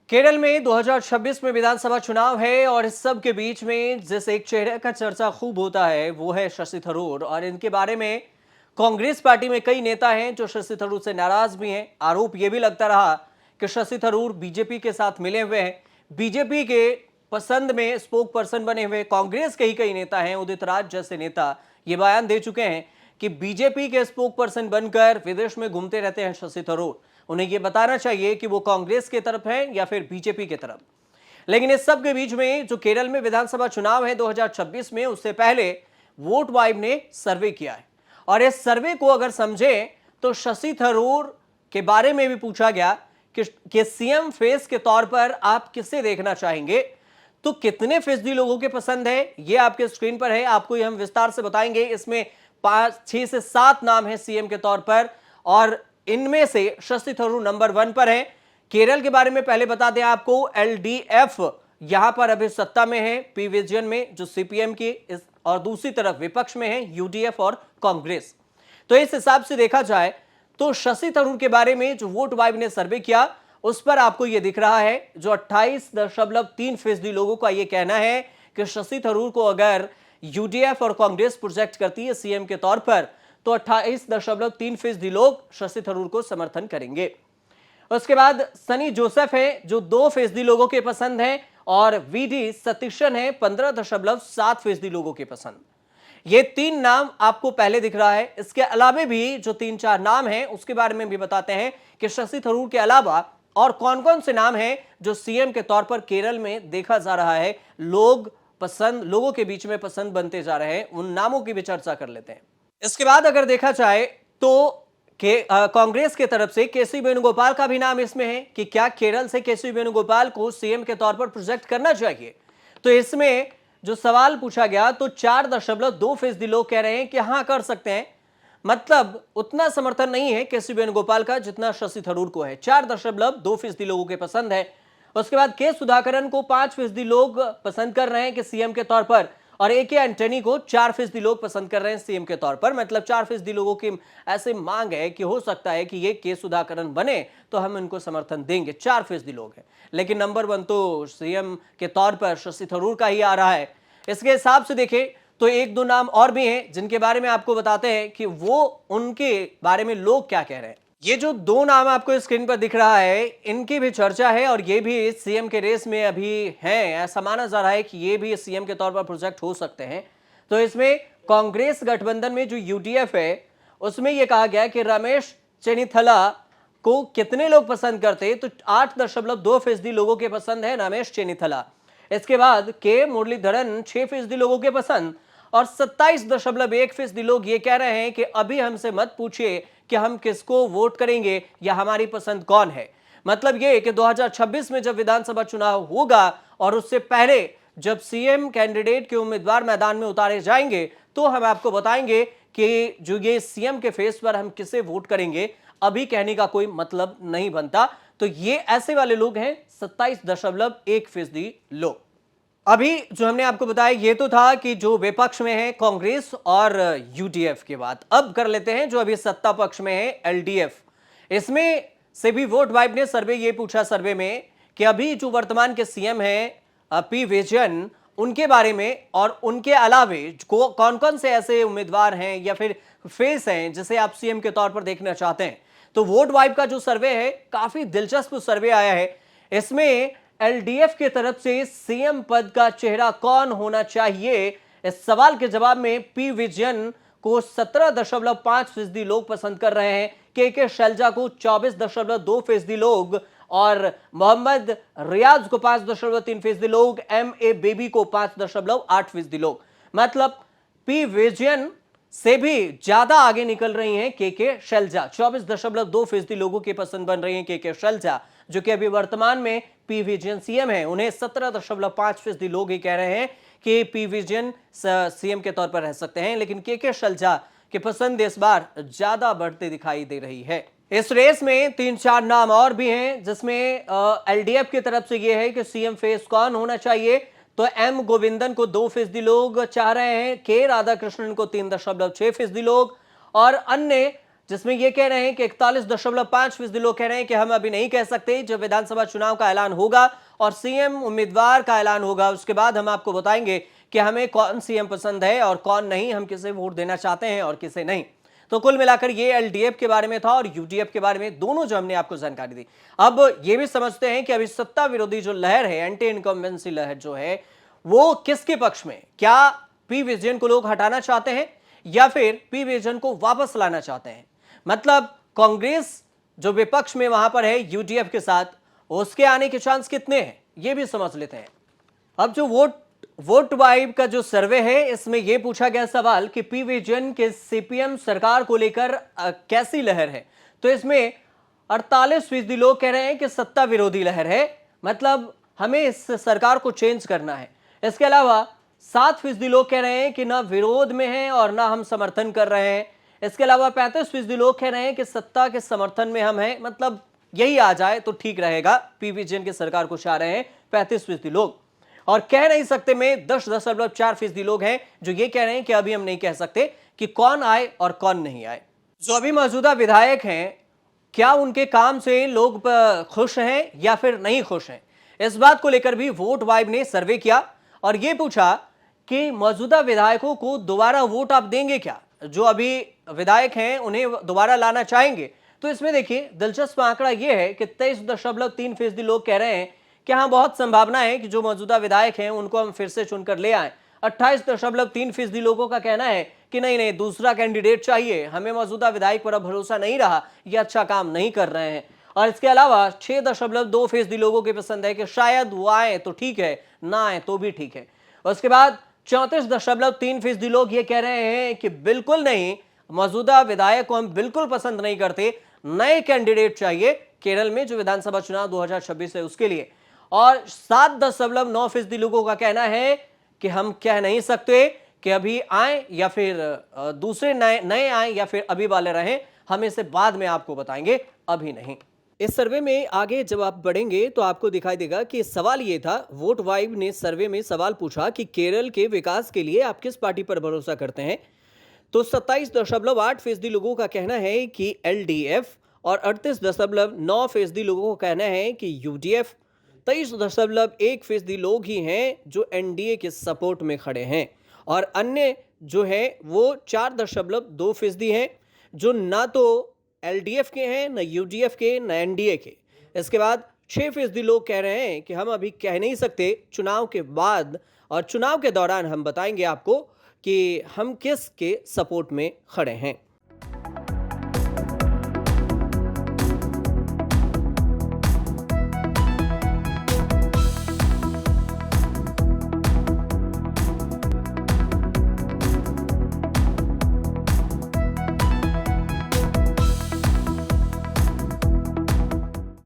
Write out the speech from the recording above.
केरल में 2026 में विधानसभा चुनाव है और इस सब के बीच में जिस एक चेहरे का चर्चा खूब होता है वो है शशि थरूर। और इनके बारे में कांग्रेस पार्टी में कई नेता हैं जो शशि थरूर से नाराज भी हैं। आरोप ये भी लगता रहा कि शशि थरूर बीजेपी के साथ मिले हुए हैं, बीजेपी के पसंद में स्पोक पर्सन बने हुए। कांग्रेस के ही कई नेता हैं, उदित राज जैसे नेता ये बयान दे चुके हैं कि बीजेपी के स्पोक पर्सन बनकर विदेश में घूमते रहते हैं शशि थरूर। उन्हें यह बताना चाहिए कि वो कांग्रेस की तरफ है या फिर बीजेपी की तरफ। लेकिन इस सब के बीच में जो केरल में विधानसभा चुनाव है 2026 में, उससे पहले वोट वाइब ने सर्वे किया है। और इस सर्वे को अगर समझें तो शशि थरूर के बारे में भी पूछा गया कि सीएम फेस के तौर पर आप किसे देखना चाहेंगे। तो कितने फीसदी लोगों के पसंद है ये आपके स्क्रीन पर है, आपको ये हम विस्तार से बताएंगे। इसमें 6 से 7 नाम है सीएम के तौर पर और इनमें से शशि थरूर नंबर 1 पर है। केरल के बारे में पहले बता दें आपको, एलडीएफ यहां पर अभी सत्ता में है, पी विजयन में जो सीपीएम की, और दूसरी तरफ विपक्ष में है यूडीएफ और कांग्रेस। तो इस हिसाब से देखा जाए तो शशि थरूर के बारे में जो वोट वाइब ने सर्वे किया उस पर आपको यह दिख रहा है, जो 28.3% लोगों का यह कहना है कि शशि थरूर को अगर यूडीएफ और कांग्रेस प्रोजेक्ट करती है सीएम के तौर पर तो 28.3% लोग शशि थरूर को समर्थन करेंगे। उसके बाद सनी जोसेफ है जो 2% लोगों के पसंद है और वीडी सतीशन है 15.7% लोगों के पसंद। ये 3 नाम आपको पहले दिख रहा है। इसके अलावा भी जो 3-4 नाम हैं उसके बारे में भी बताते हैं कि शशि थरूर के अलावा और कौन कौन से नाम हैं जो सीएम के तौर पर केरल में देखा जा रहा है, लोगों के बीच में पसंद बनते जा रहे हैं। उन नामों की भी चर्चा कर लेते हैं। इसके बाद अगर देखा जाए तो कांग्रेस के तरफ से केसी वेणुगोपाल का भी नाम इसमें है कि क्या केरल से केसी वेणुगोपाल को सीएम के तौर पर प्रोजेक्ट करना चाहिए। तो इसमें जो सवाल पूछा गया तो 4.2% लोग कह रहे हैं कि हां कर सकते हैं। मतलब उतना समर्थन नहीं है केसी वेणुगोपाल का जितना शशि थरूर को है, 4.2% लोगों के पसंद है। उसके बाद के सुधाकरन को 5% लोग पसंद कर रहे हैं कि सीएम के तौर पर, और ए के एंटनी को 4% लोग पसंद कर रहे हैं सीएम के तौर पर। मतलब 4% लोगों की ऐसे मांग है कि हो सकता है कि ये के सुधाकरन बने तो हम इनको समर्थन देंगे, 4% लोग हैं। लेकिन नंबर 1 तो सीएम के तौर पर शशि थरूर का ही आ रहा है। इसके हिसाब से देखें तो 1-2 नाम और भी हैं जिनके बारे में आपको बताते हैं कि वो उनके बारे में लोग क्या कह रहे हैं। ये जो 2 नाम आपको स्क्रीन पर दिख रहा है इनकी भी चर्चा है और ये भी सीएम के रेस में अभी हैं। ऐसा माना जा रहा है कि ये भी सीएम के तौर पर प्रोजेक्ट हो सकते हैं। तो इसमें कांग्रेस गठबंधन में जो यूडीएफ है उसमें यह कहा गया कि रमेश चेन्निथला को कितने लोग पसंद करते, तो 8.2% लोगों के पसंद है रमेश चेन्निथला। इसके बाद के मुरलीधरन 6% लोगों के पसंद और 27.1% लोग ये कह रहे हैं कि अभी हमसे मत पूछिए कि हम किसको वोट करेंगे या हमारी पसंद कौन है। मतलब ये कि 2026 में जब विधानसभा चुनाव होगा और उससे पहले जब सीएम कैंडिडेट के उम्मीदवार मैदान में उतारे जाएंगे तो हम आपको बताएंगे कि जो ये सीएम के फेस पर हम किसे वोट करेंगे। अभी कहने का कोई मतलब नहीं बनता। तो ये ऐसे वाले लोग हैं 27.1% लोग। अभी जो हमने आपको बताया ये तो था कि जो विपक्ष में है कांग्रेस और यूडीएफ की बात। अब कर लेते हैं जो अभी सत्ता पक्ष में है एलडीएफ। इसमें से भी वोट वाइब ने सर्वे ये पूछा सर्वे में कि अभी जो वर्तमान के सीएम हैं पी विजयन, उनके बारे में और उनके अलावे कौन कौन से ऐसे उम्मीदवार हैं या फिर फेस हैं जिसे आप सीएम के तौर पर देखना चाहते हैं। तो वोट वाइब का जो सर्वे है काफी दिलचस्प सर्वे आया है। इसमें एलडीएफ की तरफ से सीएम पद का चेहरा कौन होना चाहिए, इस सवाल के जवाब में पी विजयन को 17.5% लोग पसंद कर रहे हैं, के शैलजा को 24.2% लोग और मोहम्मद रियाज को 5.3% लोग, एम ए बेबी को 5.8% लोग। मतलब पी विजयन से भी ज्यादा आगे निकल रही हैं के शैलजा। 24.2% लोगों की पसंद बन रही हैं के शैलजा, जो कि अभी वर्तमान में पी विजयन सीएम है। उन्हें 17.5% लोग ही कह रहे हैं कि पी विजयन सीएम के तौर पर रह सकते हैं, लेकिन के शैलजा की पसंद इस बार ज्यादा बढ़ती दिखाई दे रही है। इस रेस में 3-4 नाम और भी हैं जिसमें एलडीएफ की तरफ से यह है कि सीएम फेस कौन होना चाहिए। तो एम गोविंदन को 2% लोग चाह रहे हैं, के राधाकृष्णन को 3.6% लोग और अन्य जिसमें ये कह रहे हैं कि 41.5% लोग कह रहे हैं कि हम अभी नहीं कह सकते, जब विधानसभा चुनाव का ऐलान होगा और सीएम उम्मीदवार का ऐलान होगा उसके बाद हम आपको बताएंगे कि हमें कौन सीएम पसंद है और कौन नहीं, हम किसे वोट देना चाहते हैं और किसे नहीं। तो कुल मिलाकर ये एलडीएफ के बारे में था और यूडीएफ के बारे में, दोनों जो हमने आपको जानकारी दी। अब ये भी समझते हैं कि अभी सत्ता विरोधी जो लहर है, एंटी इनकम्बेंसी लहर जो है, वो किसके पक्ष में? क्या पी विजयन को लोग हटाना चाहते हैं या फिर पी विजयन को वापस लाना चाहते हैं? मतलब कांग्रेस जो विपक्ष में वहां पर है यूडीएफ के साथ, उसके आने के चांस कितने हैं, ये भी समझ लेते हैं। अब जो वोट वाइब का जो सर्वे है, इसमें यह पूछा गया सवाल कि पी विजयन के सीपीएम सरकार को लेकर कैसी लहर है। तो इसमें 48% लोग कह रहे हैं कि सत्ता विरोधी लहर है, मतलब हमें इस सरकार को चेंज करना है। इसके अलावा 7% लोग कह रहे हैं कि ना विरोध में है और ना हम समर्थन कर रहे हैं। इसके अलावा 35% लोग कह रहे हैं कि सत्ता के समर्थन में हम हैं, मतलब यही आ जाए तो ठीक रहेगा, पी विजयन की सरकार को चाह रहे हैं 35% लोग। और कह नहीं सकते में 10.4% लोग हैं जो ये कह रहे हैं कि अभी हम नहीं कह सकते कि कौन आए और कौन नहीं आए। जो अभी मौजूदा विधायक हैं, क्या उनके काम से लोग खुश हैं या फिर नहीं खुश हैं, इस बात को लेकर भी वोट वाइब ने सर्वे किया और यह पूछा कि मौजूदा विधायकों को दोबारा वोट आप देंगे क्या? जो अभी विधायक हैं उन्हें दोबारा लाना चाहेंगे? तो इसमें देखिए दिलचस्प आंकड़ा यह है कि 23.3% लोग कह रहे हैं कि हाँ, बहुत संभावना है कि जो मौजूदा विधायक हैं उनको हम फिर से चुनकर ले आए। 28.3% लोगों का कहना है कि नहीं नहीं, दूसरा कैंडिडेट चाहिए, हमें मौजूदा विधायक पर अब भरोसा नहीं रहा, ये अच्छा काम नहीं कर रहे हैं। और इसके अलावा 6.2% लोगों की पसंद है कि शायद वो आए तो ठीक है, ना आए तो भी ठीक है। उसके बाद 34.3% लोग ये कह रहे हैं कि बिल्कुल नहीं, मौजूदा विधायक को हम बिल्कुल पसंद नहीं करते, नए कैंडिडेट चाहिए केरल में जो विधानसभा चुनाव 2026 है उसके लिए। और 7.9% लोगों का कहना है कि हम कह नहीं सकते कि अभी आए या फिर दूसरे नए आए या फिर अभी वाले रहें, हम इसे बाद में आपको बताएंगे, अभी नहीं। इस सर्वे में आगे जब आप बढ़ेंगे तो आपको दिखाई देगा कि सवाल ये था, वोट वाइब ने सर्वे में सवाल पूछा कि केरल के विकास के लिए आप किस पार्टी पर भरोसा करते हैं। तो 27.8% लोगों का कहना है कि एलडीएफ और 38.9% लोगों को कहना है कि यूडीएफ। 23.1% लोग ही हैं जो एनडीए के सपोर्ट में खड़े हैं और अन्य जो है वो 4.2% हैं जो ना तो एलडीएफ के हैं, ना यूडीएफ के, ना एनडीए के। इसके बाद 6% लोग कह रहे हैं कि हम अभी कह नहीं सकते, चुनाव के बाद और चुनाव के दौरान हम बताएंगे आपको कि हम किस के सपोर्ट में खड़े हैं।